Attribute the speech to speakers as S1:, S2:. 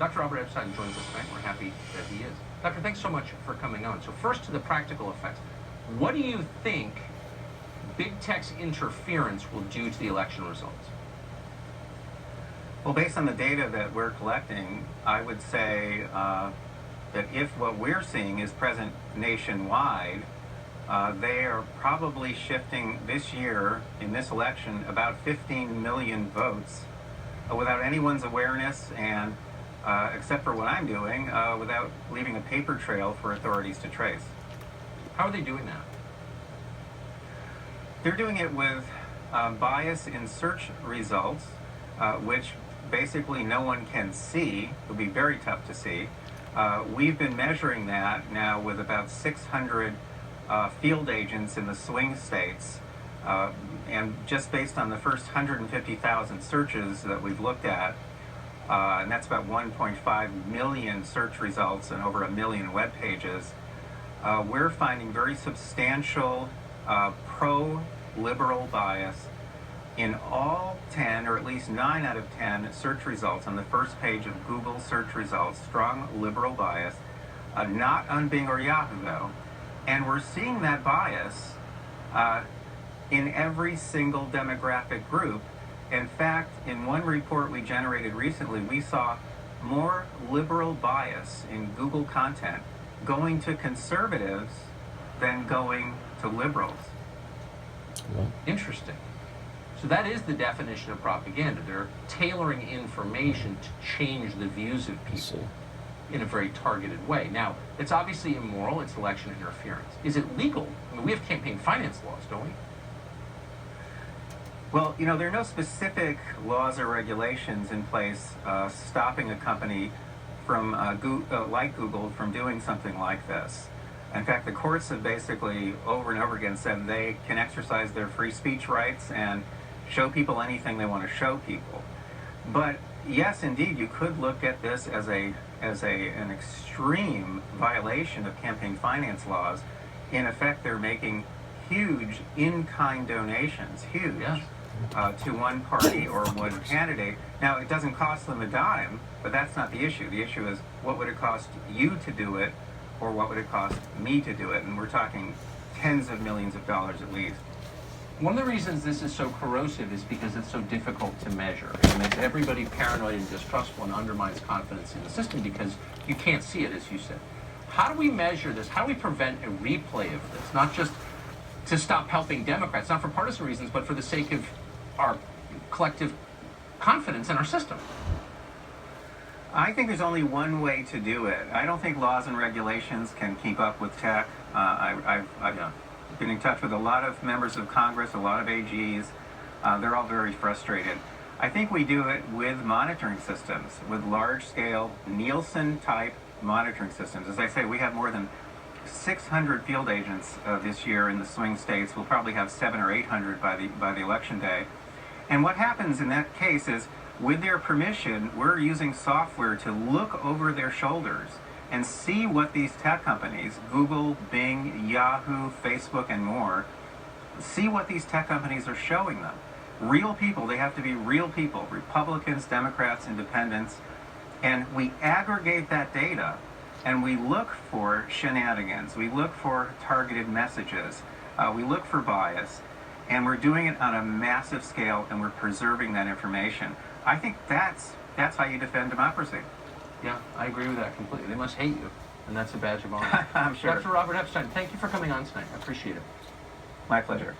S1: Dr. Robert Epstein joins us tonight. We're happy that he is. Doctor, thanks so much for coming on. So first to the practical effects. What do you think big tech's interference will do to the election results?
S2: Well, based on the data that we're collecting, I would say that if what we're seeing is present nationwide, they are probably shifting this year in this election about 15 million votes without anyone's awareness and except for what I'm doing, without leaving a paper trail for authorities to trace.
S1: How are they doing that?
S2: They're doing it with bias in search results, which basically no one can see. It would be very tough to see. We've been measuring that now with about 600 field agents in the swing states, and just based on the first 150,000 searches that we've looked at, and that's about 1.5 million search results and over 1 million web pages, we're finding very substantial pro-liberal bias in all 10, or at least 9 out of 10 search results on the first page of Google search results, strong liberal bias, not on Bing or Yahoo though. And we're seeing that bias in every single demographic group. In fact, in one report we generated recently, we saw more liberal bias in Google content going to conservatives than going to liberals.
S1: Well, interesting. So that is the definition of propaganda. They're tailoring information to change the views of people in a very targeted way. Now, it's obviously immoral. It's election interference. Is it legal? I mean, we have campaign finance laws, don't we?
S2: Well, you know, there are no specific laws or regulations in place stopping a company from, like Google, from doing something like this. In fact, the courts have basically over and over again said they can exercise their free speech rights and show people anything they want to show people. But yes, indeed, you could look at this as an extreme violation of campaign finance laws. In effect, they're making huge in-kind donations, huge, to one party or one candidate. Now, it doesn't cost them a dime, but that's not the issue. The issue is, what would it cost you to do it, or what would it cost me to do it? And we're talking tens of millions of dollars at least.
S1: One of the reasons this is so corrosive is because it's so difficult to measure. It makes everybody paranoid and distrustful and undermines confidence in the system because you can't see it, as you said. How do we measure this? How do we prevent a replay of this? Not just to stop helping Democrats, not for partisan reasons, but for the sake of our collective confidence in our system.
S2: I think there's only one way to do it. I don't think laws and regulations can keep up with tech. I've been in touch with a lot of members of Congress, a lot of AGs. They're all very frustrated. I think we do it with monitoring systems, with large-scale Nielsen-type monitoring systems. As I say, we have more than 600 field agents this year in the swing states. We'll probably have 700 or 800 by the election day. And what happens in that case is, with their permission, we're using software to look over their shoulders and see what these tech companies, Google, Bing, Yahoo, Facebook, and more, see what these tech companies are showing them. Real people, they have to be real people, Republicans, Democrats, Independents, and we aggregate that data and we look for shenanigans, we look for targeted messages, we look for bias, and we're doing it on a massive scale and we're preserving that information. I think that's how you defend democracy.
S1: Yeah, I agree with that completely. They must hate you, and that's a badge of honor.
S2: I'm sure.
S1: Dr. Robert Epstein, thank you for coming on tonight. I appreciate it.
S2: My pleasure.